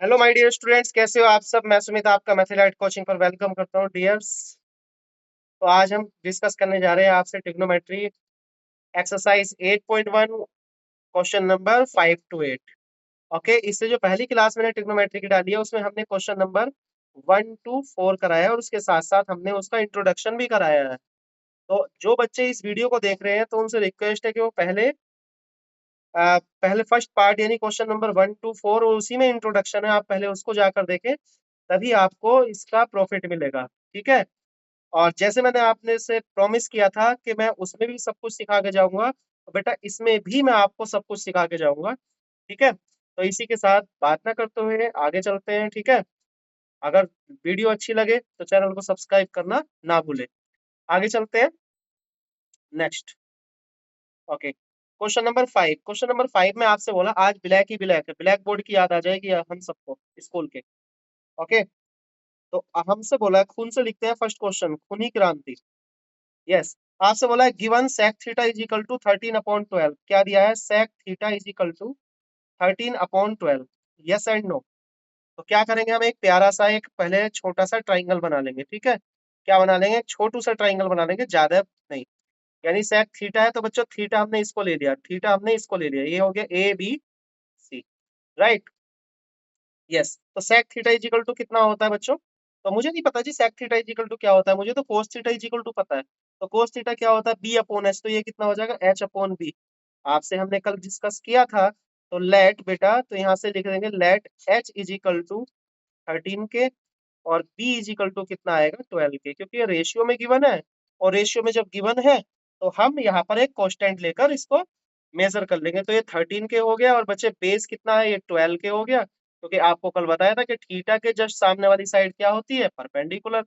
Hello my dear students, कैसे हो आप सब। मैं सुमित आपका मैथमेटिक्स कोचिंग पर वेलकम करता हूँ डियर्स। तो आज हम डिस्कस करने जा रहे हैं आपसे trigonometry exercise 8.1 question number 5 to 8। Okay, इससे जो पहली क्लास मैंने ट्रिग्नोमेट्री की डाली है उसमें हमने क्वेश्चन नंबर 1 to 4 कराया है और उसके साथ साथ हमने उसका इंट्रोडक्शन भी कराया है। तो जो बच्चे इस वीडियो को देख रहे हैं तो उनसे रिक्वेस्ट है कि वो पहले फर्स्ट पार्ट यानी क्वेश्चन नंबर 1 to 4 और उसी में इंट्रोडक्शन है, आप पहले उसको जाकर देखें, तभी आपको इसका प्रॉफिट मिलेगा। ठीक है। और जैसे मैंने आपने से प्रॉमिस किया था कि मैं उसमें भी सब कुछ सिखा के जाऊंगा, तो बेटा इसमें भी मैं आपको सब कुछ सिखा के जाऊंगा। ठीक है। तो इसी के साथ बात ना करते हुए आगे चलते हैं। ठीक है। अगर वीडियो अच्छी लगे तो चैनल को सब्सक्राइब करना ना भूले। आगे चलते हैं नेक्स्ट। ओके, क्वेश्चन नंबर 5 में आपसे बोला आज ब्लैक ही ब्लैक है, ब्लैक बोर्ड की याद आ जाएगी हम सबको स्कूल के। ओके, तो हमसे बोला है खून से लिखते हैं फर्स्ट क्वेश्चन, खूनी क्रांति। यस, आपसे बोला है given sec theta is equal to 13/12। क्या दिया है? Sec theta is equal to 13/12। Yes and no. तो क्या करेंगे, हम एक प्यारा सा एक पहले छोटा सा ट्राइंगल बना लेंगे। ठीक है। क्या बना लेंगे? एक छोटू सा ट्राइंगल बना लेंगे, ज्यादा नहीं। यानी सेक थीटा है तो बच्चों थीटा हमने इसको ले लिया, थीटा हमने इसको ले लिया, ये हो गया A B C. Right. Yes, तो sec theta is equal to कितना होता है बच्चों? तो मुझे नहीं पता जी sec theta is equal to क्या होता है, मुझे तो cos theta is equal to पता है। तो कोस थीटा क्या होता है? B upon H. तो ये कितना हो जाएगा? H upon B. आपसे हमने कल डिस्कस किया था। तो लेट बेटा, तो यहाँ से लिख देंगे let H is equal to 13 के और बी इज इक्वल टू कितना आएगा? 12 के, क्योंकि ये रेशियो में गिवन है। और रेशियो में जब गिवन है तो हम यहाँ पर एक कांस्टेंट लेकर इसको मेजर कर लेंगे। तो ये 13 के हो गया और बच्चे बेस कितना है? ये 12 के हो गया, क्योंकि आपको कल बताया था कि थीटा के जस्ट सामने वाली साइड क्या होती है? परपेंडिकुलर।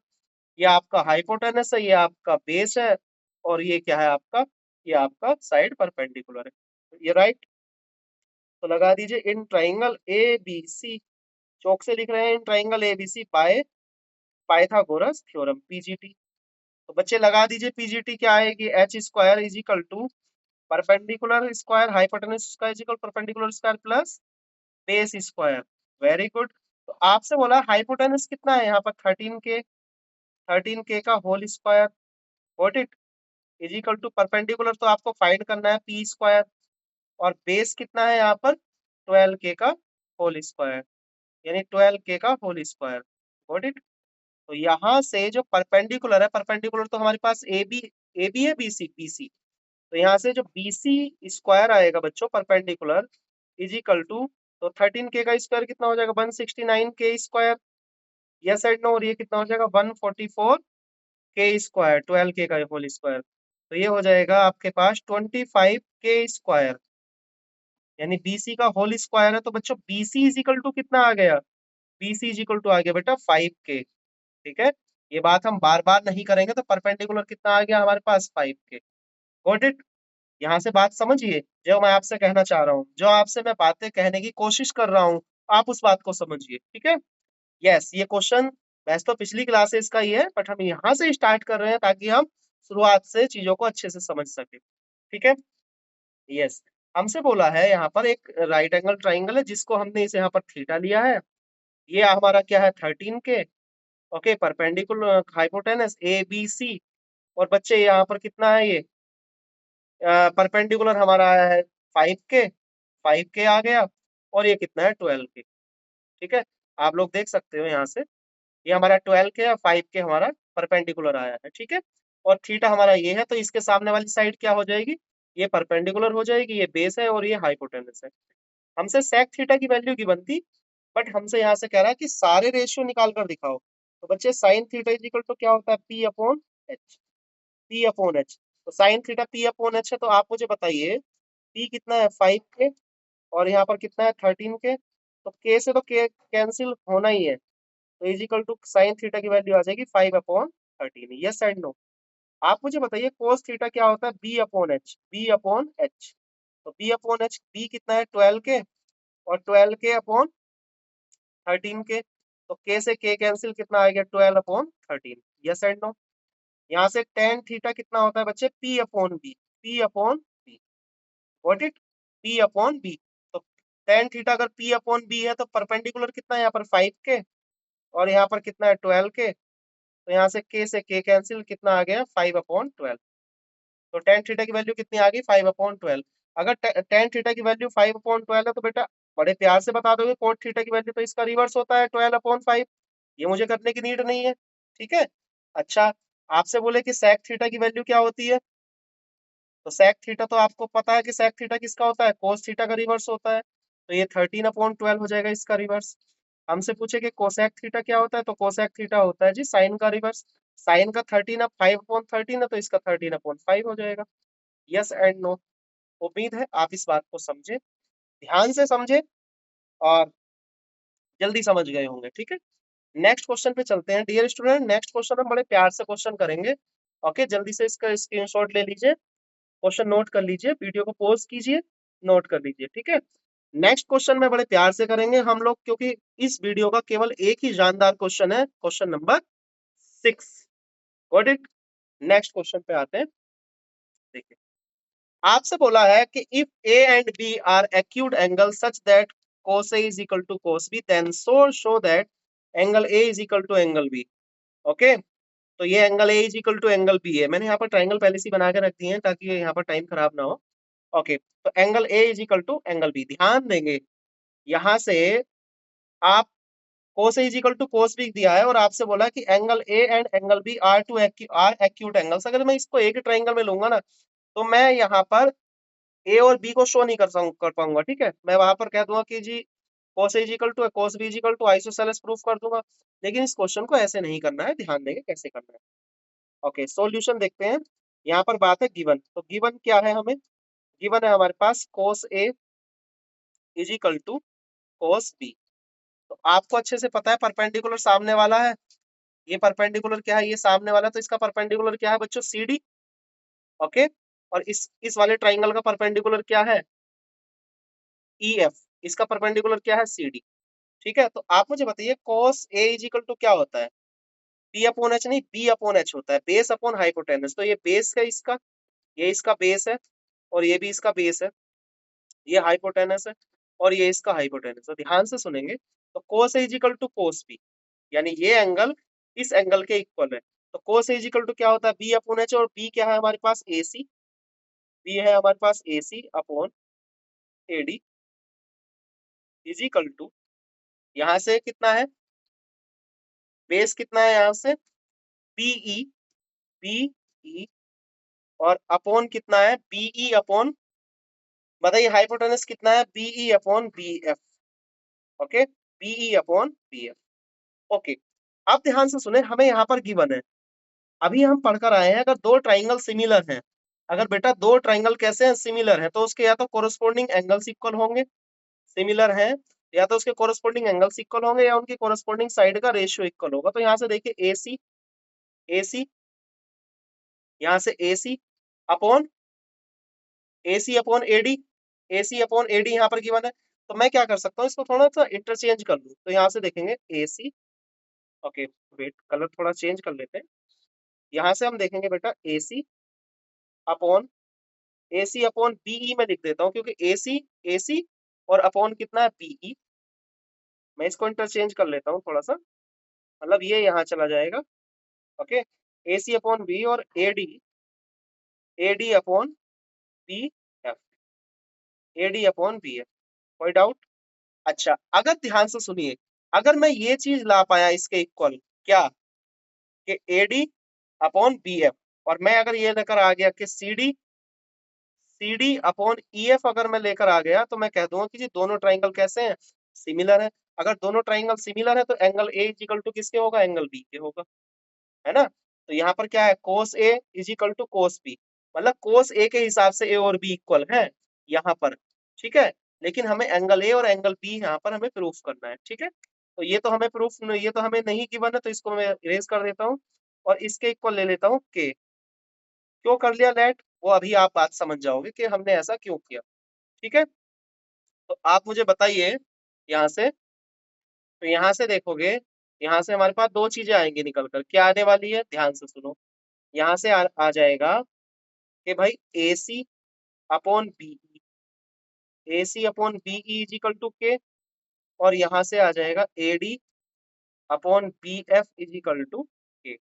ये आपका हाइपोटेनस है, ये आपका बेस है, और ये क्या है आपका? ये आपका साइड परपेंडिकुलर है। ये राइट। तो लगा दीजिए इन ट्राइंगल ए बी सी, चौक से लिख रहे हैं in triangle A B C by Pythagoras theorem PGT. तो बच्चे लगा दीजिए पीजीटी क्या आएगी? H square is equal to perpendicular square hypotenuse square is equal perpendicular square plus base square. Very good. तो आपसे बोला हाइपोटेनस कितना है यहाँ पर? 13 के, 13 के का whole square. Got it. Is equal to perpendicular तो आपको फाइंड करना है पी स्क्वायर, और बेस कितना है यहाँ पर? 12 के का होल स्क्वायर, यानी 12 के का होल स्क्वायर। Got it. तो यहाँ से जो परपेंडिकुलर है, परपेंडिकुलर तो हमारे पास ए बी है, बी सी, बी सी। तो यहाँ से जो बी सी स्क्वायर आएगा बच्चों परपेंडिकुलर इज इक्वल टू, तो 13 के का स्क्वायर कितना हो जाएगा? 169 के स्क्वायर। Yes and no. और ये कितना हो जाएगा? 144 के स्क्वायर, 12 के का होल स्क्वायर। तो ये हो जाएगा आपके पास 25 के स्क्वायर, यानी बीसी का होल स्क्वायर है। तो बच्चों बीसी इज इक्वल टू कितना आ गया? बीसी इज इक्वल टू आ गया बेटा 5 के। ठीक है। ये बात हम बार बार नहीं करेंगे। तो परपेंडिकुलर कितना आ गया हमारे पास? 5 के। Got it. यहाँ से बात समझिए, जो मैं आपसे कहना चाह रहा हूँ, जो आपसे मैं बातें कहने की कोशिश कर रहा हूँ, आप उस बात को समझिए। ठीक है। यस, ये क्वेश्चन वैसे तो पिछली क्लासेस का ही है, बट हम यहाँ से स्टार्ट कर रहे हैं ताकि हम शुरुआत से चीजों को अच्छे से समझ सके। ठीक है। यस, हमसे बोला है यहाँ पर एक राइट एंगल ट्राइंगल है जिसको हमने इसे यहाँ पर थीटा लिया है। ये हमारा क्या है? 13 के। Okay, perpendicular hypotenuse A B C. और बच्चे यहाँ पर कितना है? ये परपेंडिकुलर हमारा आया है 5 के, 5 के आ गया। और ये कितना है? 12 के। ठीक है। आप लोग देख सकते हो यहाँ से, ये हमारा 12 के और 5 के हमारा परपेंडिकुलर आया है। ठीक है। और थीटा हमारा ये है, तो इसके सामने वाली साइड क्या हो जाएगी? ये परपेंडिकुलर हो जाएगी, ये बेस है और ये हाइपोटेनस है। हमसे सेक थीटा की वैल्यू की बनती, बट हमसे यहाँ से कह रहा है कि सारे रेशियो निकाल कर दिखाओ। तो बच्चे sine theta is equal to क्या होता है? P upon H. P upon H. तो sine theta P upon H है, तो आप मुझे बताइए पी कितना है? 5 के, और यहाँ पर कितना है? 13 के। तो के से तो के कैंसिल होना ही है, तो is equal to sine theta की वैल्यू आ जाएगी 5/13। Yes and no. आप मुझे बताइए कोस थीटा क्या होता है? B upon H, B upon H. तो बी अपॉन एच, बी कितना है? 12 के, और 12 के अपॉन 13 के। तो के से के कैंसिल, कितना आ गया? 12/13। Yes and no. यहाँ से टेन थीटा कितना होता है बच्चे? P upon B, P upon B. What it? P upon B. तो टेन थीटा अगर P अपॉन B है तो परपेंडिकुलर कितना है यहाँ पर 5 के, और यहाँ पर कितना है 12 के, तो यहाँ से K से K कैंसिल, कितना आ गया 5/12। तो टेन थीटा की वैल्यू कितनी आ गई 5/12। अगर टेन थीटा की वैल्यू 5/12 है तो बेटा बड़े प्यार से बता दोगे कोट थीटा की वैल्यू तो इसका रिवर्स होता है 12/5। ये मुझे करने की नीड नहीं है, ठीक है। अच्छा, आपसे बोले कि सेक थीटा की वैल्यू क्या होती है, तो सेक थीटा तो आपको पता है कि सेक थीटा किसका होता है, कोस थीटा का रिवर्स होता है। तो ये 13/12 हो जाएगा इसका रिवर्स। हमसे पूछे कि कोसेक थीटा क्या होता है, तो कोसेक थीटा होता है जी साइन का रिवर्स। साइन का 13 अब 5/13 है तो इसका 13/5 हो जाएगा। Yes and no. उम्मीद है आप इस बात को समझे, ध्यान से समझे और जल्दी समझ गए होंगे, ठीक है। नेक्स्ट क्वेश्चन पे चलते हैं डियर स्टूडेंट। नेक्स्ट क्वेश्चन हम बड़े प्यार से क्वेश्चन करेंगे। ओके, जल्दी से इसका स्क्रीनशॉट ले लीजिए, क्वेश्चन नोट कर लीजिए, वीडियो को पॉज कीजिए, नोट कर लीजिए, ठीक है। नेक्स्ट क्वेश्चन में बड़े प्यार से करेंगे हम लोग, क्योंकि इस वीडियो का केवल एक ही जानदार क्वेश्चन है, question number 6। Got it. Next question पे आते हैं। देखिए, आपसे बोला है कि if A and B are acute angle such that cos A is equal to cos B, then so show that angle A is equal to angle B। Okay, तो ये angle A is equal to angle B है। मैंने यहाँ पर triangle पहले से ही बना के रख दिए हैं ताकि यहाँ पर टाइम खराब ना हो। ओके, तो angle A is equal to angle B, ध्यान देंगे यहाँ से आप cos A is equal to cos B दिया है और आपसे बोला कि angle A and angle B are acute angles. अगर मैं इसको एक ट्राइंगल में लूंगा ना तो मैं यहाँ पर ए और बी को शो नहीं कर पाऊंगा, ठीक है। मैं वहां पर कह दूंगा कि जी cos A equal to cos B equal to isosceles proof कर दूंगा, लेकिन इस क्वेश्चन को ऐसे नहीं करना है, ध्यान देंगे कैसे करना है। ओके, सॉल्यूशन देखते हैं। यहाँ पर बात है गिवन, तो गिवन क्या है हमें, गिवन है हमारे पास cos A is equal to cos B। तो आपको अच्छे से पता है परपेंडिकुलर सामने वाला है, ये परपेंडिकुलर क्या है, ये सामने वाला, तो इसका परपेंडिकुलर क्या है बच्चों, CD। ओके, और इस वाले ट्राइंगल का परपेंडिकुलर क्या है, EF। इसका परपेंडिकुलर क्या है, CD। ठीक है, तो आप मुझे बताइए cos A is equal to क्या होता है, P अपॉन H नहीं, B अपॉन H होता है, बेस अपॉन हाइपोटेनस। तो ये बेस है इसका, ये इसका बेस है, और ये भी इसका बेस है, ये हाइपोटेनस है, और ये इसका हाइपोटेनस है। ध्यान से सुनेंगे, तो cos A is equal to cos B, यानी ये एंगल इस एंगल के इक्वल है। तो cos A is equal to क्या होता है, B अपॉन H, और B क्या है हमारे पास, AC। B है हमारे पास AC upon AD is equal to, यहाँ से कितना है, बेस कितना है यहाँ से, BE, BE, और अपॉन कितना है, BE अपॉन, बताइए हाइपोटेनस कितना है, BE upon BF। Okay, BE upon BF। Okay, अब ध्यान से सुने, हमें यहाँ पर गिवन है, अभी हम पढ़कर आए हैं, अगर दो ट्राइंगल सिमिलर हैं, अगर बेटा दो ट्राइंगल कैसे हैं, सिमिलर है, तो उसके या तो कोरस्पोंडिंग एंगल्स इक्वल होंगे, सिमिलर है, या तो उसके कोरस्पोंडिंग एंगल्स इक्वल होंगे, या उनकी कोरस्पोंडिंग साइड का रेशियो इक्वल होगा। तो यहाँ से देखिए AC, AC, यहाँ से AC upon AC upon AD, AC upon AD यहाँ पर गिवन है। तो मैं क्या कर सकता हूँ, इसको थोड़ा सा इंटरचेंज कर लूँ, तो यहाँ से देखेंगे AC। ओके, वेट, कलर थोड़ा चेंज कर लेते हैं। यहाँ से हम देखेंगे बेटा AC अपॉन BE में लिख देता हूँ, क्योंकि AC और अपॉन कितना है, BE। मैं इसको इंटरचेंज कर लेता हूँ थोड़ा सा, मतलब ये यहाँ चला जाएगा। ओके, AC अपॉन B और AD upon BF, AD upon BF। कोई डाउट? अच्छा, अगर ध्यान से सुनिए, अगर मैं ये चीज ला पाया इसके इक्वल, क्या, कि AD अपॉन BF, और मैं अगर ये लेकर आ गया कि CD अपॉन EF अगर मैं लेकर आ गया, तो मैं कह दूंगा कि जी दोनों ट्राइंगल कैसे हैं, सिमिलर है। अगर दोनों ट्राइंगल सिमिलर है तो angle A is equal to किसके होगा, एंगल B के होगा, है ना। तो यहाँ पर क्या है, cos A is equal to cos B, मतलब cos A के हिसाब से A और B इक्वल है यहाँ पर, ठीक है। लेकिन हमें एंगल A और एंगल B यहाँ पर हमें प्रूफ करना है, ठीक है। तो ये तो हमें प्रूफ, ये तो हमें नहीं गिवन है, तो इसको मैं इरेज कर देता हूँ और इसके इक्वल ले लेता हूँ K। क्यों कर लिया लेट, वो अभी आप बात समझ जाओगे कि हमने ऐसा क्यों किया, ठीक है। तो आप मुझे बताइए यहाँ से, तो यहाँ से देखोगे, यहाँ से हमारे पास दो चीजें आएंगी निकल कर, क्या आने वाली है, ध्यान से सुनो। यहाँ से आ जाएगा कि भाई AC upon BE A C upon BE is equal to K, और यहाँ से आ जाएगा A D upon B F is equal to K.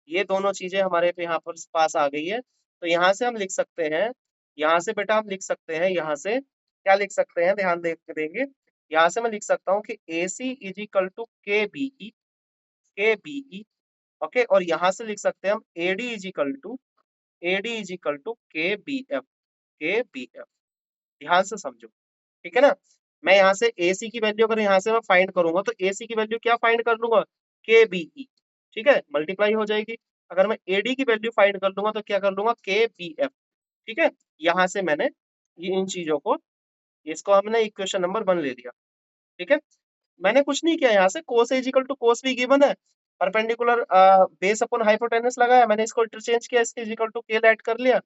ये दोनों चीजें हमारे पे यहाँ पर पास आ गई है। तो यहाँ से हम लिख सकते हैं, यहाँ से बेटा हम लिख सकते हैं, यहाँ से क्या लिख सकते हैं, ध्यान देंगे। यहाँ से मैं लिख सकता हूँ कि ए सी इज इक्वल टू के बीई, ओके। और यहाँ से लिख सकते हैं हम एडी इज इक्वल टू के बी एफ। ध्यान से समझो, ठीक है ना। मैं यहाँ से AC की वैल्यू अगर यहाँ से मैं फाइंड करूंगा तो AC की वैल्यू क्या फाइंड कर लूंगा, के बीई, ठीक है, मल्टीप्लाई हो जाएगी। अगर मैं AD की वैल्यू फाइंड कर लूंगा तो क्या कर लूंगा, के बी एफ, ठीक है। यहाँ से मैंने ये इन चीजों को, इसको हमने इक्वेशन नंबर 1 ले लिया, ठीक है। मैंने कुछ नहीं किया, यहाँ से कोस इज इक्वल टू कोस भी गिवन है, परपेंडिकुलर बेस अपॉन हाइपोटेनस लगाया, मैंने इसको इंटरचेंज किया, इसके इज इक्वल टू केल ऐड कर लिया,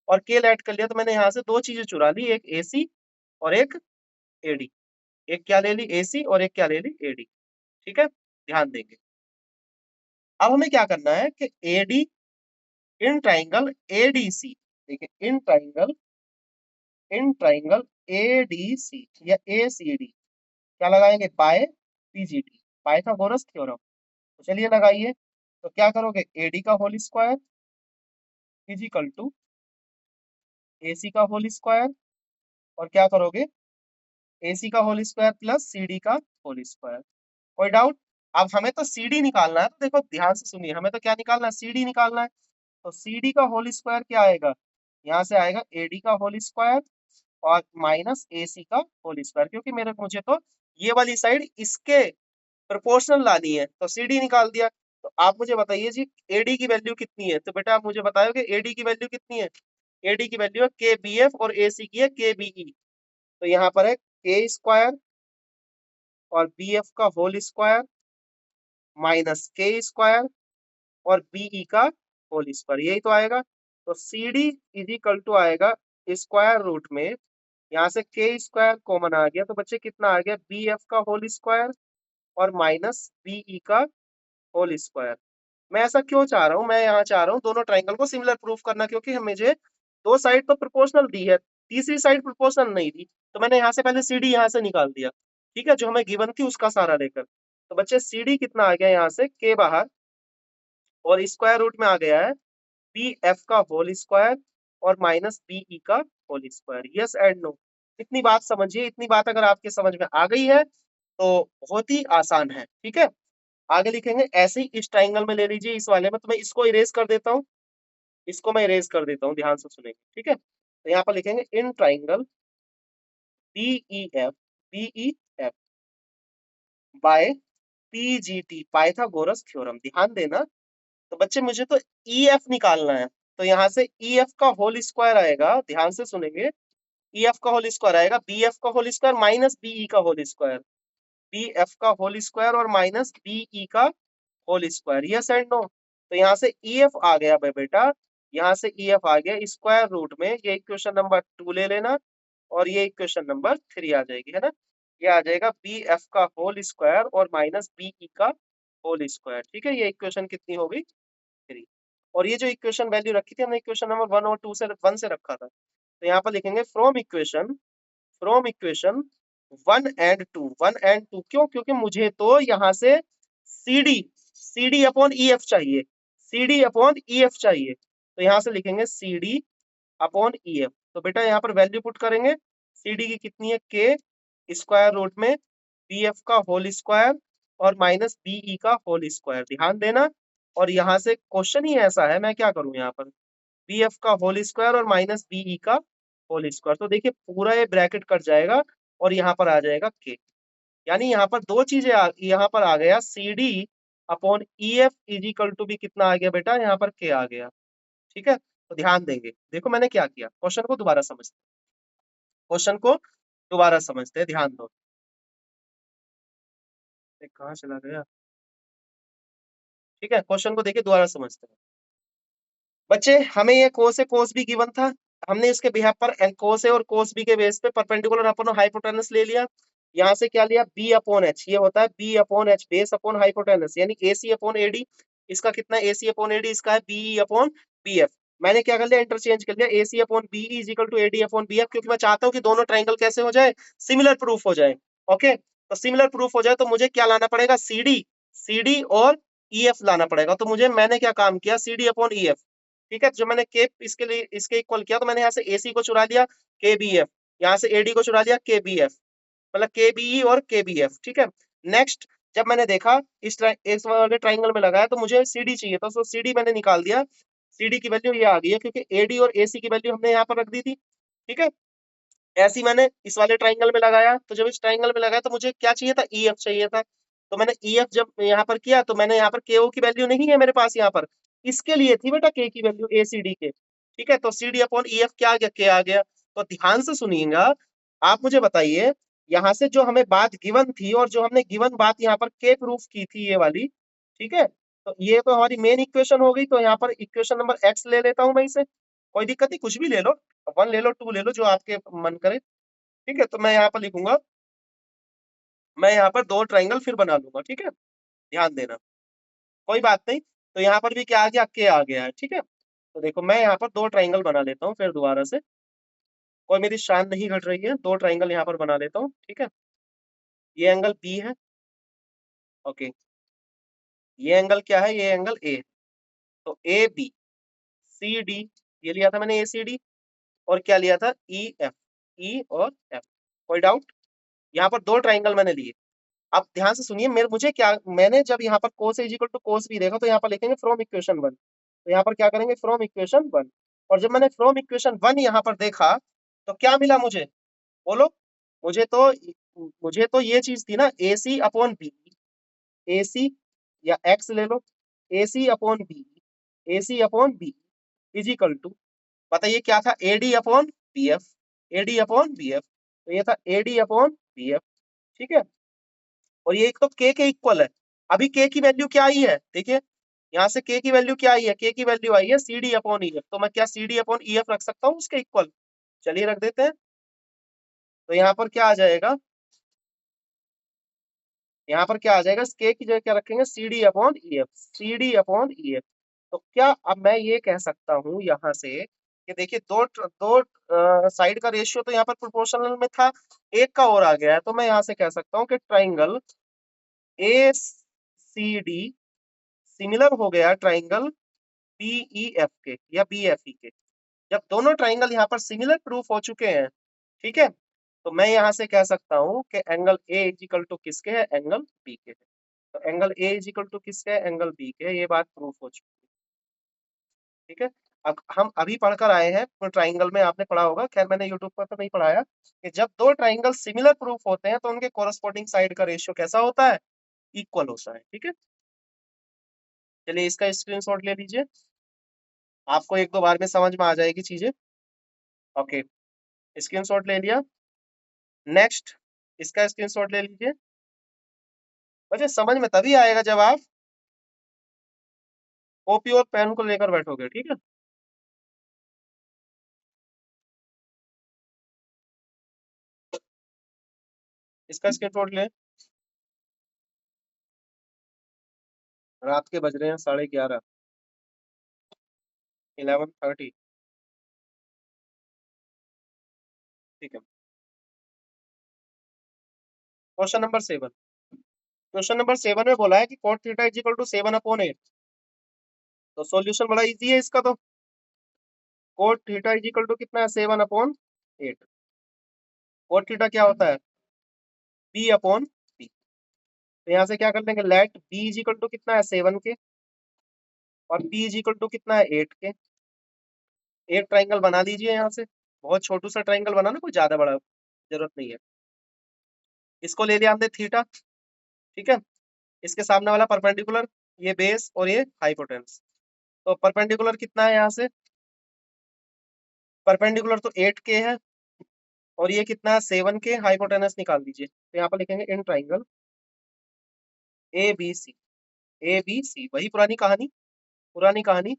और केल ऐड कर लिया तो मैंने यहाँ से दो चीजें चुरा ली, एक AC और एक AD। एक क्या ले ली, AC, और एक क्या ले ली, AD, ठीक है। ध्यान देंगे। अब हमें क्या करना है कि AD इन ट्राइंगल ADC, देखिए इन ट्राइंगल ADC या ACD क्या लगाएंगे, बाय PGT, पाइथागोरस थ्योरम। तो चलिए लगाइए। तो क्या करोगे, AD का whole square is equal to AC का होल स्क्वायर, और क्या करोगे, AC का होल स्क्वायर प्लस CD का होल स्क्वायर। कोई डाउट? अब हमें तो CD निकालना है, तो देखो ध्यान से सुनिए, हमें तो क्या निकालना है, CD निकालना है। तो CD का होल स्क्वायर क्या आएगा, यहाँ से आएगा AD का होल स्क्वायर और माइनस AC का होल स्क्वायर, क्योंकि मुझे तो ये वाली साइड इसके प्रोपोर्शनल लानी है, तो CD निकाल दिया। तो आप मुझे बताइए जी, AD की वैल्यू कितनी है, तो बेटा आप मुझे बताओगे AD की वैल्यू कितनी है। AD की वैल्यू है के बी एफ और AC की है के बीई। तो यहाँ पर है के स्क्वायर और बी एफ का whole square minus K square और बीई का होल स्क्वायर, यही तो आएगा। तो C D is equal to आएगा स्क्वायर रूट में, यहाँ से के स्क्वायर कॉमन आ गया, तो बच्चे कितना आ गया, बी एफ का होल स्क्वायर और माइनस बीई का होल स्क्वायर। मैं ऐसा क्यों चाह रहा हूँ, मैं यहाँ चाह रहा हूँ दोनों ट्राइंगल को सिमिलर प्रूफ करना, क्योंकि मुझे दो साइड तो प्रोपोर्शनल दी है, तीसरी साइड प्रोपोर्शनल नहीं दी, तो मैंने यहाँ से पहले CD यहाँ से निकाल दिया, ठीक है, जो हमें गिवन थी उसका सारा लेकर। तो बच्चे CD कितना आ गया, यहाँ से के बाहर, और स्क्वायर रूट में आ गया है बी एफ का होल स्क्वायर और माइनस बीई का whole square. Yes and no? इतनी बात समझिए, इतनी बात अगर आपके समझ में आ गई है तो बहुत ही आसान है, ठीक है। आगे लिखेंगे ऐसे ही इस ट्राइंगल में ले लीजिए, इस वाले में तो मैं इसको इरेज कर देता हूँ, इसको मैं इरेज कर देता हूँ, ध्यान से सुनेंगे, ठीक है। तो यहाँ पर लिखेंगे in triangle BE F by PGT, Pythagoras theorem. ध्यान देना। तो बच्चे मुझे तो EF निकालना है, तो यहाँ से EF का होल स्क्वायर आएगा, ध्यान से सुनेंगे, EF का होल स्क्वायर आएगा BF का होल स्क्वायर माइनस BE का होल स्क्वायर, BF का होल स्क्वायर और माइनस BE का whole square. Yes and no? तो यहाँ से EF आ गया भाई बेटा, यहाँ से EF आ गया स्क्वायर रूट में, ये इक्वेशन नंबर 2 ले लेना, और ये इक्वेशन नंबर 3 आ जाएगी, है ना। ये आ जाएगा BF का होल स्क्वायर और माइनस BE का होल स्क्वायर, ठीक है। ये इक्वेशन कितनी हो गई, 3। और ये जो इक्वेशन वैल्यू रखी थी हमने इक्वेशन नंबर 1 और 2 से 1 से रखा था, तो यहाँ पर लिखेंगे फ्रॉम इक्वेशन 1 and 2 क्यों, क्योंकि मुझे तो यहाँ से CD CD अपॉन EF चाहिए, CD अपॉन EF चाहिए, तो यहाँ से लिखेंगे CD अपॉन EF। तो बेटा यहाँ पर वैल्यू पुट करेंगे, CD की कितनी है, के स्क्वायर रूट में BF का होल स्क्वायर और माइनस BE का होल स्क्वायर। ध्यान देना। और यहाँ से क्वेश्चन ही ऐसा है, मैं क्या करूँ यहाँ पर, BF का होल स्क्वायर और माइनस BE का होल स्क्वायर, तो देखिए पूरा ये ब्रैकेट कट जाएगा और यहाँ पर आ जाएगा के। यानी यहाँ पर दो चीजें यहाँ पर आ गया CD upon EF is equal to भी कितना आ गया बेटा, यहाँ पर के आ गया, ठीक है। तो ध्यान देंगे, देखो मैंने क्या किया, क्वेश्चन को दोबारा समझते हैं, ध्यान दो। कहाँ चला गया, ठीक है, क्वेश्चन को देखिए दोबारा समझते हैं। बच्चे हमें ये कोस है, कोस भी गिवन था, हमने इसके बिहाफ पर कोस है और कोस बी के बेस पे परपेंडिकुलर अपॉन हाइपोटेनस ले लिया। यहाँ से क्या लिया, बी अपॉन एच, ये होता है B upon H base upon hypotenuse, यानी AC अपॉन AD। इसका कितना AC अपॉन AD, इसका है BE अपॉन BF। मैंने क्या कर लिया, इंटरचेंज कर लिया, A C upon B is equal to A D upon B F, क्योंकि मैं चाहता हूँ कि दोनों ट्राइंगल कैसे हो जाए, सिमिलर प्रूफ हो जाए। ओके, तो सिमिलर प्रूफ हो जाए तो मुझे क्या लाना पड़ेगा, सी डी और ई एफ लाना पड़ेगा। तो मैंने क्या काम किया, C D upon E F. ठीक है, जो मैंने के इसके लिए इसके इक्वल किया, तो मैंने यहाँ से ए सी को चुरा लिया, के बी एफ, यहाँ से ए डी को चुरा लिया, के बी एफ, मतलब के बी ई और के बी एफ। ठीक है, नेक्स्ट, जब मैंने देखा इस वाले ट्राइंगल में लगाया तो मुझे सी डी चाहिए था, तो सी डी मैंने निकाल दिया, सी डी की वैल्यू ये आ गई है, क्योंकि ए डी और ए सी की वैल्यू हमने यहाँ पर रख दी थी। ठीक है, ऐसे ही मैंने इस वाले ट्राइंगल में लगाया, तो जब इस ट्राइंगल में लगाया तो मुझे क्या चाहिए था, ई एफ चाहिए था। तो मैंने ई एफ जब यहाँ पर किया, तो मैंने यहाँ पर के ओ की वैल्यू नहीं है मेरे पास, यहाँ पर इसके लिए थी बेटा के की वैल्यू, ए सी डी के। ठीक है, तो C D upon E F क्या आ गया, के आ गया। तो ध्यान से सुनिएगा, आप मुझे बताइए, यहाँ से जो हमें बात गिवन थी और जो हमने गिवन बात यहाँ पर के प्रूफ की थी, ये वाली, ठीक है, तो ये तो हमारी मेन इक्वेशन हो गई। तो यहाँ पर इक्वेशन नंबर एक्स ले लेता हूँ मैं इसे, कोई दिक्कत नहीं, कुछ भी ले लो, 1 ले लो, 2 ले लो, जो आपके मन करे। ठीक है, तो मैं यहाँ पर लिखूंगा, मैं यहाँ पर 2 ट्राइंगल फिर बना लूंगा। ठीक है, ध्यान देना, कोई बात नहीं। तो यहाँ पर भी क्या आ गया, के आ गया है। ठीक है, तो देखो मैं यहाँ पर 2 ट्राइंगल बना लेता हूँ फिर दोबारा से, कोई मेरी शान नहीं घट रही है, 2 ट्राइंगल यहाँ पर बना लेता हूँ। ठीक है, ये एंगल बी है। ओके, ये एंगल क्या है, ये एंगल ए। तो ए बी सी डी, ये लिया था मैंने ए सी डी, और क्या लिया था, ई एफ, ई और एफ। कोई डाउट, यहाँ पर 2 ट्राइंगल मैंने लिए। अब ध्यान से सुनिए, मेरे मुझे क्या, मैंने जब यहाँ पर cos is equal to cos B देखा, तो यहाँ पर लिखेंगे फ्रॉम इक्वेशन 1। तो यहाँ पर क्या करेंगे, फ्रॉम इक्वेशन 1। और जब मैंने फ्रॉम इक्वेशन 1 यहाँ पर देखा, तो क्या मिला मुझे, बोलो। मुझे तो मुझे तो ये चीज थी ना, ए सी अपॉन बी, ए सी या एक्स ले लो, A C upon B, A C upon B is equal to, बताइए क्या था, A D upon B F, A D upon B F. तो ये था A D upon B F. ठीक है, और ये एक तो के इक्वल है। अभी के की वैल्यू क्या आई है, देखिए, यहाँ से के की वैल्यू क्या आई है, के की वैल्यू आई है C D upon E F. तो मैं क्या C D upon E F रख सकता हूँ उसके इक्वल, चलिए रख देते हैं। तो यहाँ पर क्या आ जाएगा, यहाँ पर क्या आ जाएगा, के की जगह क्या रखेंगे, C D upon E F, C D upon E F. तो क्या अब मैं ये कह सकता हूँ यहाँ से कि देखिए, दो साइड का रेशियो तो यहाँ पर प्रोपोर्शनल में था, एक का और आ गया है। तो मैं यहाँ से कह सकता हूँ कि triangle A C D similar हो गया ट्राइंगल बीई एफ के या बी एफ ई के। जब दोनों ट्राइंगल यहाँ पर सिमिलर प्रूफ हो चुके हैं, ठीक है, तो मैं यहाँ से कह सकता हूँ कि angle A is equal to किसके है, एंगल बी के है। तो angle A is equal to किसके है, एंगल बी के है। ये बात प्रूफ हो चुकी है। ठीक है, अब हम अभी पढ़कर आए हैं, तो ट्राइंगल में आपने पढ़ा होगा, खैर मैंने यूट्यूब पर तो नहीं पढ़ाया, कि जब 2 ट्राइंगल सिमिलर प्रूफ होते हैं तो उनके कोरस्पॉन्डिंग साइड का रेशियो कैसा होता है, इक्वल होता है। ठीक है, चलिए इसका स्क्रीनशॉट ले लीजिए, आपको 1-2 बार में समझ में आ जाएगी चीजें। ओके, स्क्रीनशॉट ले लिया। नेक्स्ट, इसका स्क्रीनशॉट ले लीजिए। वैसे समझ में तभी आएगा जब आप कॉपी और पेन को लेकर बैठोगे। ठीक है, इसका स्क्रीनशॉट ले। रात के बज रहे हैं 11:30, 11:30। ठीक है, क्वेश्चन नंबर 7। क्वेश्चन नंबर 7 में बोला है कि cot theta is equal to 7/8। तो सॉल्यूशन बड़ा इजी है इसका। तो cot theta is equal to कितना है, 7/8। cot थीटा क्या होता है, b/b। तो यहाँ से क्या कर लेंगे, let b is equal to कितना है, 7 के, और p इज इक्वल टू कितना है, 8 के। एक ट्राइंगल बना दीजिए यहाँ से, बहुत छोटू सा ट्राइंगल बनाना, कोई ज्यादा बड़ा जरूरत नहीं है। इसको ले लिया हमने थीटा। ठीक है, इसके सामने वाला परपेंडिकुलर, ये बेस और ये हाइपोटेनस। तो परपेंडिकुलर कितना है यहाँ से, परपेंडिकुलर तो 8 के है, और ये कितना है, 7 के। हाइपोटेनस निकाल दीजिए, तो यहाँ पर लिखेंगे in triangle A B C, A B C, वही पुरानी कहानी, पुरानी कहानी।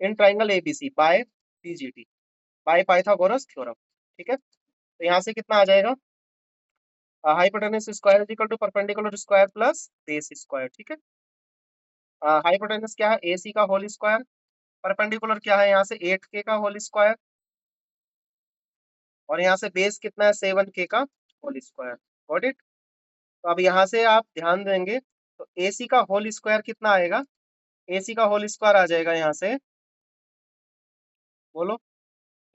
In triangle A B C by PGT, by Pythagoras theorem. ठीक है, तो यहाँ से कितना आ जाएगा, hypotenuse square is equal to perpendicular square plus base square. ठीक है, हाइपोटेनस क्या है, ए सी का होल स्क्वायर, परपेंडिकुलर क्या है यहाँ से 8k का होल स्क्वायर, और यहाँ से बेस कितना है 7k का होल स्क्वायर। Got it. तो अब यहाँ से आप ध्यान देंगे तो AC का होल स्क्वायर कितना आएगा, AC का होल स्क्वायर आ जाएगा यहाँ से, बोलो,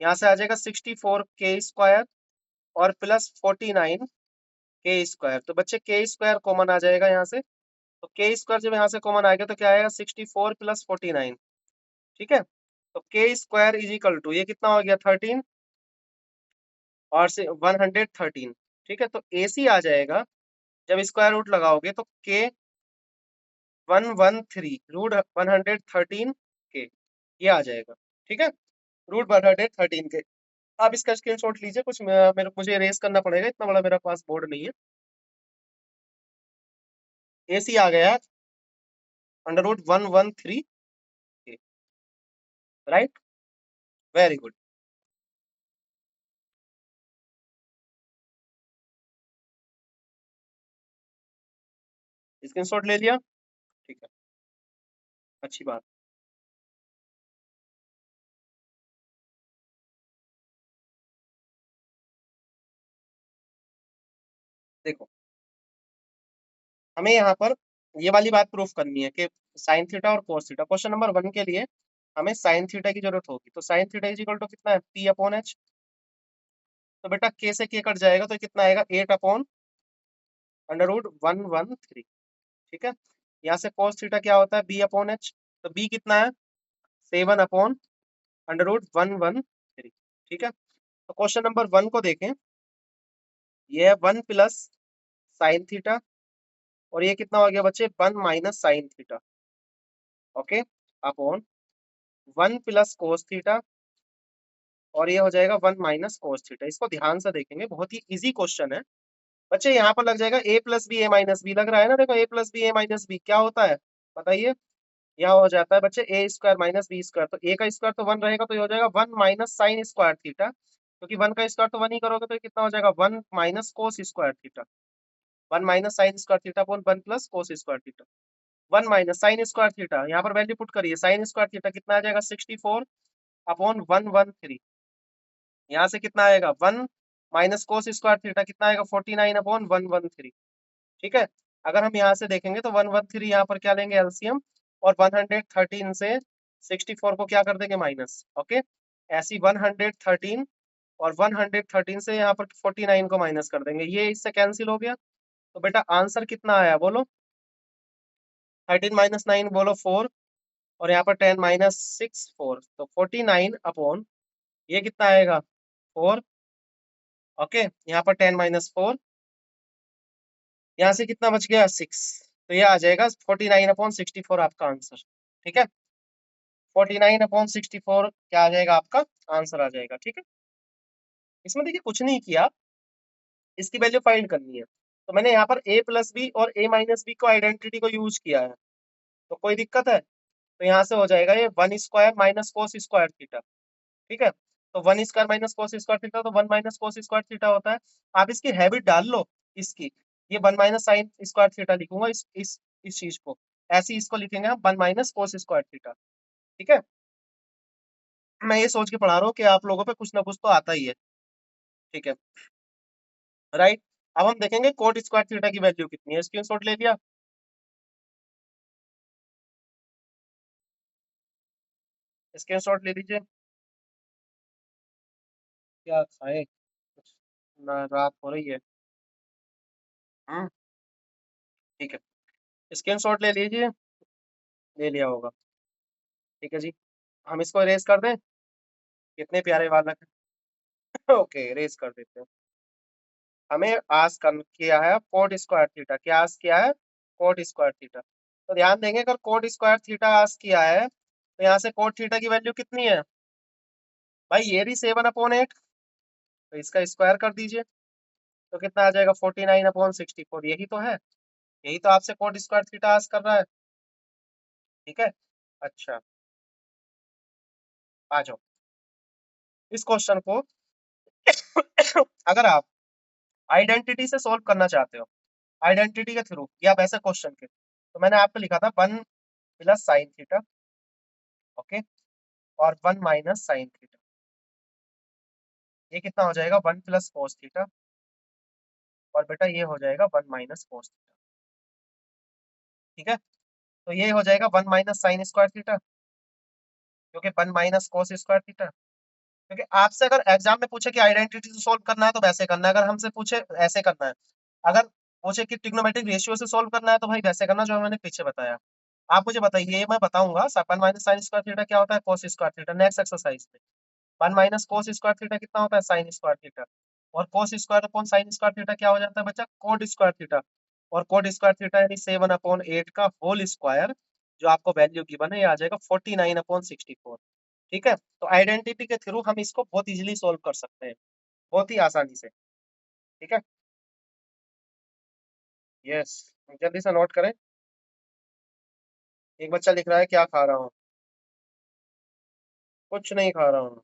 यहाँ से आ जाएगा 64k स्क्वायर और प्लस 49k स्क्वायर। तो बच्चे के स्क्वायर कॉमन आ जाएगा यहाँ से, तो के स्क्वायर जब यहाँ से कॉमन आएगा तो क्या आएगा 64 प्लस 49। ठीक है, तो के स्क्वायर इज इक्वल टू ये कितना हो गया 13 और से 113। ठीक है, तो AC आ जाएगा जब स्क्वायर रूट लगाओगे तो के 113 रूट 113 के, ये आ जाएगा। ठीक है, रूट 113 के। आप इसका स्क्रीनशॉट लीजिए, कुछ मेरे मुझे रेस करना पड़ेगा, इतना बड़ा मेरा पास बोर्ड नहीं है। AC आ गया √113 के, राइट, वेरी गुड। स्क्रीनशॉट ले लिया, ठीक है, अच्छी बात। देखो, हमें यहाँ पर ये वाली बात प्रूफ करनी है कि साइन थीटा और कोस थीटा, क्वेश्चन नंबर 1 के लिए हमें साइन थीटा की जरूरत होगी। तो sine theta is equal to कितना है P/H। तो बेटा के से के कट जाएगा तो कितना आएगा 8/√113। ठीक है, यहाँ से कोस थीटा क्या होता है B/H, तो B कितना है 7/√113। ठीक है, तो क्वेश्चन नंबर 1 को देखें, ये है 1 प्लस साइन थीटा, और ये कितना हो गया बच्चे 1 minus sine theta, okay, upon 1 plus cos theta, और ये हो जाएगा 1 माइनस कोस थीटा। इसको ध्यान से देखेंगे, बहुत ही इजी क्वेश्चन है बच्चे। यहाँ पर लग जाएगा A+B A-B, लग रहा है ना, देखो A+B A-B क्या होता है बताइए। यहाँ हो जाता है बच्चे A² माइनस B², तो A का स्क्वायर तो 1 रहेगा, तो ये हो जाएगा 1 माइनस साइन स्क्वायर थीटा, क्योंकि 1 का स्क्वायर तो 1 ही करोगे, तो ये कितना हो जाएगा 1 minus cos square theta, 1 minus sign square theta upon 1 plus cos square theta. 1 minus sign square theta, यहाँ पर वैल्यू पुट करिए, साइन स्क्वायर थीटा कितना आ जाएगा 64/113। यहाँ से कितना आएगा 1 माइनस कोस स्क्वायर थीटा कितना आएगा 49/113। ठीक है, अगर हम यहाँ से देखेंगे तो 113 यहाँ पर क्या लेंगे एलसीएम, और 113 से 64 को क्या कर देंगे माइनस, ओके। ऐसी 113 और 113 से यहाँ पर 49 को माइनस कर देंगे, ये इससे कैंसिल हो गया। तो बेटा आंसर कितना आया बोलो, 13 - 9 बोलो 4, और यहाँ पर 10 - 6 4, तो 49 अपॉन ये कितना आएगा 4, ओके। यहाँ पर 10 - 4, यहाँ से कितना बच गया 6, तो ये आ जाएगा 49/64 आपका आंसर। ठीक है, 49/64 क्या आ जाएगा आपका आंसर आ जाएगा। ठीक है, इसमें देखिए कुछ नहीं किया, इसकी वैल्यू फाइंड करनी है, तो मैंने यहाँ पर A+B और A-B को आइडेंटिटी को यूज किया है, तो कोई दिक्कत है। तो यहाँ से हो जाएगा ये 1² माइनस कोस स्क्वायर थीटा। ठीक है, तो 1² माइनस कोस स्क्वायर थीटा, तो 1 माइनस कोस स्क्वायर थीटा होता है। आप इसकी हैबिट डाल लो इसकी, ये 1 माइनस साइन स्क्वायर थीटा लिखूंगा इस चीज को, ऐसे ही इसको लिखेंगे हम 1 माइनस कोस स्क्वायर थीटा। ठीक है, मैं ये सोच के पढ़ा रहा हूँ कि आप लोगों पे कुछ ना कुछ तो आता ही है। ठीक है, राइट। अब हम देखेंगे कोट स्क्वायर थीटा की वैल्यू कितनी है, स्क्रीनशॉट ले लिया, स्क्रीनशॉट ले लीजिए। क्या खाए, कुछ ना रात हो रही है। हम्म, ठीक है, स्क्रीनशॉट ले लीजिए, ले लिया होगा। ठीक है जी, हम इसको इरेज कर दें, कितने प्यारे बालक हैं। ओके, इरेज कर देते हैं। हमें आस कर किया है कोट स्क्वायर थीटा, क्या आस किया है कोट स्क्वायर थीटा। तो ध्यान देंगे, अगर कोट स्क्वायर थीटा आस किया है तो यहाँ से कोट थीटा की वैल्यू कितनी है भाई, ये भी 7/8, तो इसका स्क्वायर कर दीजिए, तो कितना आ जाएगा 49/64, यही तो है, यही तो आपसे कोट स्क्वायर थीटा आस कर रहा है। ठीक है, अच्छा, आ जाओ इस क्वेश्चन को। अगर आप आइडेंटिटी से सॉल्व करना चाहते हो, आइडेंटिटी के थ्रू या वैसे क्वेश्चन के, तो मैंने आपको लिखा था 1 प्लस साइन थीटा, ओके। और 1 माइनस साइन थीटा। ये कितना हो जाएगा 1 प्लस कोस थीटा, और बेटा ये हो जाएगा 1 माइनस कोस थीटा। ठीक है, तो ये हो जाएगा 1 माइनस साइन स्क्वायर थीटा, क्योंकि 1 माइनस कोस स्क्वायर थीटा। क्योंकि आपसे अगर एग्जाम में पूछे कि आइडेंटिटी से सोल्व करना है तो वैसे करना है, अगर हमसे पूछे ऐसे करना है, अगर पूछे कि ट्रिग्नोमेट्रिक रेशियो से सोल्व करना है तो भाई वैसे करना जो मैंने पीछे बताया। आप मुझे बताइए, ये मैं बताऊंगा 1 माइनस साइन स्क्वायर थीटा क्या होता है, cos square theta. Next exercise में 1 माइनस कोस स्क्वायर थीटा कितना होता है, साइन स्क्वायर थीटा। और cos square upon sine square theta क्या हो जाता है बच्चा, कोट स्क्वायर थीटा। और कोट स्क्वायर थीटा यानी 7/8 का होल स्क्वायर, जो आपको वैल्यू गिवन है, ये आ जाएगा 49/64। ठीक है, तो आइडेंटिटी के थ्रू हम इसको बहुत इजीली सोल्व कर सकते हैं, बहुत ही आसानी से। ठीक है, यस, जल्दी से नोट करें। एक बच्चा लिख रहा है क्या खा रहा हूँ, कुछ नहीं खा रहा हूँ।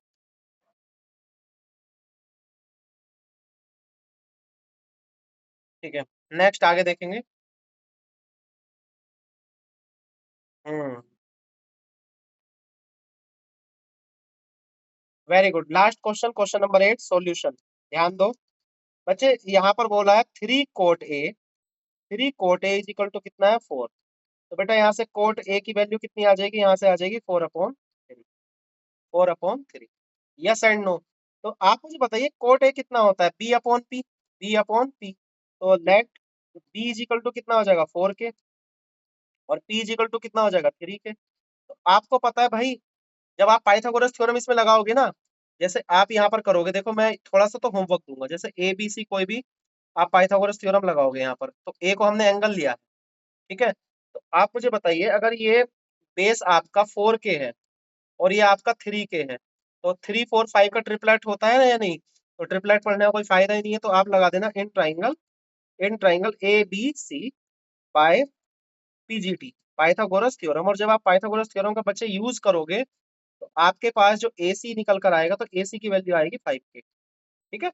ठीक है, नेक्स्ट आगे देखेंगे। Hmm, very good. Last question, question number 8, solution. ध्यान दो बच्चे, यहाँ पर बोला है 3 cot A is equal to कितना है, 4। तो बेटा यहाँ से कोट ए की वैल्यू कितनी आ जाएगी, यहाँ से आ जाएगी 4/3। 4/3, यस एंड नो। तो आप मुझे बताइए कोट ए कितना होता है, B/P। B/P, तो let B is equal to कितना हो जाएगा, 4 के, और पी इज इक्वल टू कितना हो जाएगा, 3 के। तो आपको पता है भाई, जब आप पाइथागोरस थ्योरम इसमें लगाओगे ना, जैसे आप यहाँ पर करोगे, देखो मैं थोड़ा सा तो होमवर्क दूंगा, जैसे ए बी सी कोई भी आप पाइथागोरस थ्योरम लगाओगे यहाँ पर, तो ए को हमने एंगल लिया है, ठीक है। तो आप मुझे बताइए, अगर ये बेस आपका 4 के है और ये आपका 3 के है, तो 3 4 5 का ट्रिपलेट होता है ना या नहीं। तो ट्रिपलेट पढ़ने का कोई फायदा ही नहीं है, तो आप लगा देना in triangle ABC by PGT, Pythagoras theorem. और जब आप पाइथागोरस थ्योरम का बच्चे यूज करोगे, तो आपके पास जो AC निकल कर आएगा, तो AC की वैल्यू आएगी 5 के। ठीक है,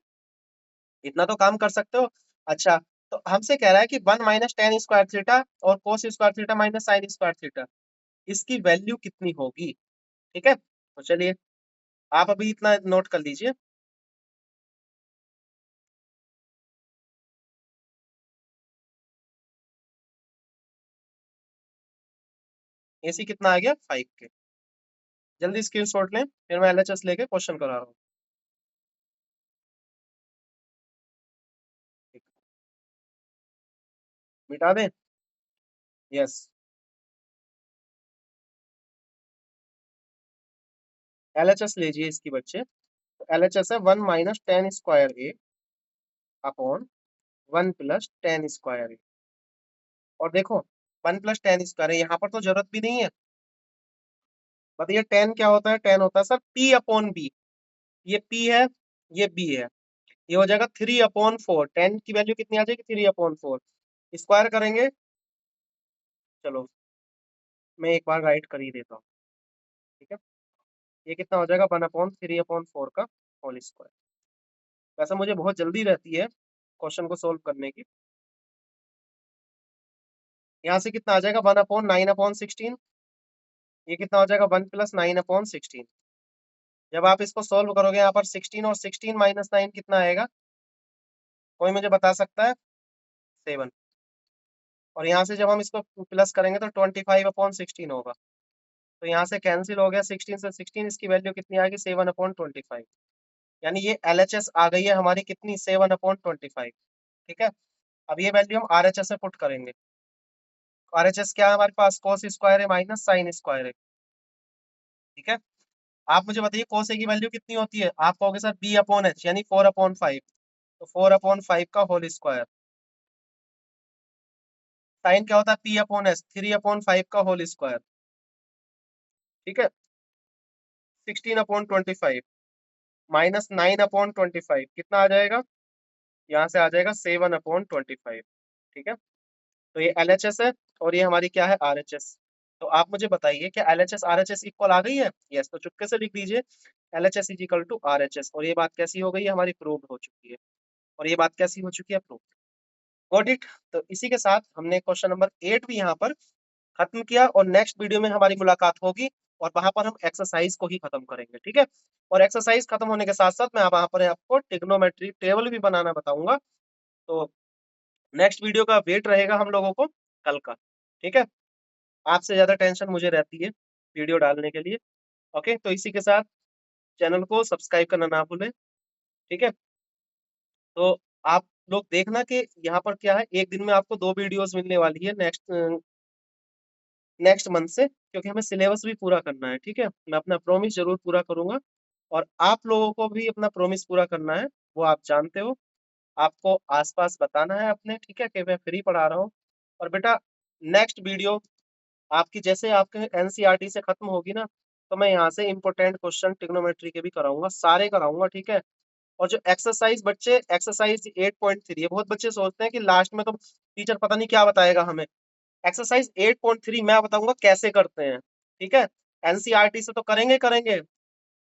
इतना तो काम कर सकते हो। अच्छा, तो हमसे कह रहा है कि 1 माइनस टेन स्क्वायर थीटा और cos square theta minus sign square theta, इसकी वैल्यू कितनी होगी। ठीक है, तो चलिए आप अभी इतना नोट कर लीजिए। AC कितना आ गया, 5 के। जल्दी स्क्रीनशॉट लें, फिर मैं LHS लेके क्वेश्चन करा रहा हूँ। ठीक, मिटा दें, यस। LHS लीजिए इसकी बच्चे, तो LHS है 1 माइनस टेन स्क्वायर ए अपॉन 1 प्लस टेन स्क्वायर ए। और देखो 1 प्लस टेन स्क्वायर है, यहाँ पर तो जरूरत भी नहीं है। बताइए टेन क्या होता है, टेन होता है सर P/B। ये P है, ये B है, ये हो जाएगा 3/4। टेन की वैल्यू कितनी आ जाएगी, 3/4। स्क्वायर करेंगे, चलो मैं एक बार राइट कर ही देता हूँ। ठीक है, ये कितना हो जाएगा, 1/3/4 का होल स्क्वायर। वैसे मुझे बहुत जल्दी रहती है क्वेश्चन को सोल्व करने की। यहाँ से कितना आ जाएगा, 1/9/16। ये कितना हो जाएगा, 1 + 9/16। जब आप इसको सोल्व करोगे, यहाँ पर 16 और 16 माइनस 9 कितना आएगा, कोई मुझे बता सकता है, 7। और यहाँ से जब हम इसको प्लस करेंगे तो 25/16 होगा। तो यहाँ से कैंसिल हो गया, 16 से 16, इसकी वैल्यू कितनी आएगी, 7/25। यानी ये LHS आ गई है हमारी कितनी, 7/25। ठीक है, अब ये वैल्यू हम RHS में पुट करेंगे। RHS क्या है हमारे पास, कोस स्क्वायर है माइनस साइन स्क्वायर है। ठीक है, आप मुझे बताइए कोस ए की वैल्यू कितनी होती है, आप कहोगे सर B/H यानी 4/5। तो 4/5 का होल स्क्वायर। साइन क्या होता है, P/S, 3/5 का होल स्क्वायर। ठीक है, 16/25 माइनस 9/25 कितना आ जाएगा, यहाँ से आ जाएगा 7/25। ठीक है, तो ये LHS है, और ये हमारी क्या है, RHS। तो आप मुझे बताइए क्या LHS RHS इक्वल आ गई है, यस। तो चुपके से लिख दीजिए LHS is equal to RHS, और ये बात कैसी हो गई है, हमारी प्रूव हो चुकी है। और ये बात कैसी हो चुकी है, प्रूव। Got it. तो इसी के साथ हमने क्वेश्चन नंबर 8 भी यहाँ पर खत्म किया, और नेक्स्ट वीडियो में हमारी मुलाकात होगी और वहां पर हम एक्सरसाइज को ही खत्म करेंगे, ठीक है। और एक्सरसाइज खत्म होने के साथ साथ मैं वहां पर आपको ट्रिग्नोमेट्री टेबल भी बनाना बताऊंगा। तो नेक्स्ट वीडियो का वेट रहेगा हम लोगों को कल का, ठीक है। आपसे ज्यादा टेंशन मुझे रहती है वीडियो डालने के लिए। ओके, तो इसी के साथ चैनल को सब्सक्राइब करना ना भूलें, ठीक है। तो आप लोग देखना कि यहाँ पर क्या है, एक दिन में आपको 2 वीडियोस मिलने वाली है नेक्स्ट मंथ से, क्योंकि हमें सिलेबस भी पूरा करना है, ठीक है। मैं अपना प्रॉमिस जरूर पूरा करूंगा, और आप लोगों को भी अपना प्रॉमिस पूरा करना है, वो आप जानते हो। आपको आसपास बताना है अपने, ठीक है, कि मैं फ्री पढ़ा रहा हूँ। और बेटा, नेक्स्ट वीडियो आपकी जैसे आपके एनसीईआरटी से खत्म होगी ना, तो मैं यहाँ से इंपॉर्टेंट क्वेश्चन ट्रिग्नोमेट्री के भी कराऊंगा, सारे कराऊंगा, ठीक है। और जो एक्सरसाइज बच्चे एक्सरसाइज 8.3 है, बहुत बच्चे सोचते हैं कि लास्ट में तो टीचर पता नहीं क्या बताएगा हमें। एक्सरसाइज 8.3 मैं बताऊंगा कैसे करते हैं, ठीक है। एनसीईआरटी से तो करेंगे करेंगे,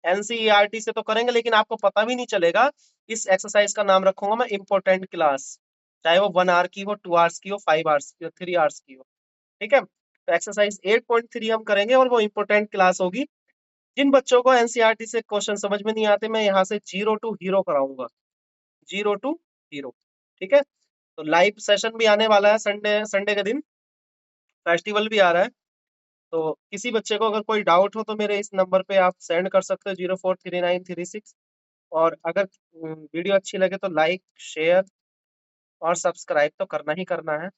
एनसीईआरटी से तो करेंगे, लेकिन आपको पता भी नहीं चलेगा। इस एक्सरसाइज का नाम रखूंगा मैं इम्पोर्टेंट क्लास, चाहे वो 1 आवर की हो, 2 आवर्स की हो, 5 आवर्स की हो, 3 आवर्स की हो, ठीक है। तो एक्सरसाइज 8.3 हम करेंगे, और वो इम्पोर्टेंट क्लास होगी। जिन बच्चों को एनसीईआरटी से क्वेश्चन समझ में नहीं आते, मैं यहाँ से 0 to हीरो कराऊंगा, 0 to हीरो, ठीक है। तो लाइव सेशन भी आने वाला है संडे संडे के दिन, फेस्टिवल भी आ रहा है। तो किसी बच्चे को अगर कोई डाउट हो तो मेरे इस नंबर पे आप सेंड कर सकते हो, 043936। और अगर वीडियो अच्छी लगे तो लाइक, शेयर और सब्सक्राइब तो करना ही करना है।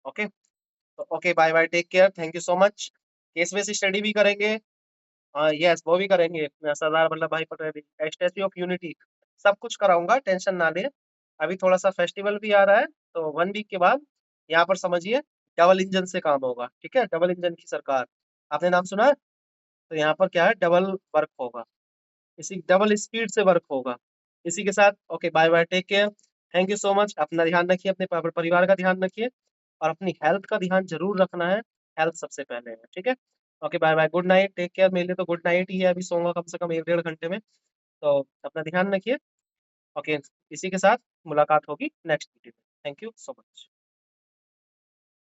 ओके, तो okay, bye bye, take care, thank you so much. Case base study भी करेंगे, हाँ यस, वो भी करेंगे, सरदार वल्लभ भाई पटेल, स्टैच्यू ऑफ यूनिटी, सब कुछ कराऊंगा, टेंशन ना ले। अभी थोड़ा सा फेस्टिवल भी आ रहा है, तो 1 वीक के बाद यहाँ पर समझिए डबल इंजन से काम होगा, ठीक है। डबल इंजन की सरकार, आपने नाम सुना है? तो यहाँ पर क्या है, डबल वर्क होगा, इसी डबल स्पीड से वर्क होगा। इसी के साथ okay, bye bye, take care, thank you so much. अपना ध्यान रखिए, अपने परिवार का ध्यान रखिए, और अपनी हेल्थ का ध्यान जरूर रखना है। हेल्थ सबसे पहले है, ठीक है। Okay, bye bye, good night, take care. मेरे लिए तो गुड नाइट ही है, अभी सोऊंगा कम से कम 1 डेढ़ घंटे में। तो अपना ध्यान रखिए। ओके, इसी के साथ मुलाकात होगी नेक्स्ट वीडियो में। Thank you so much.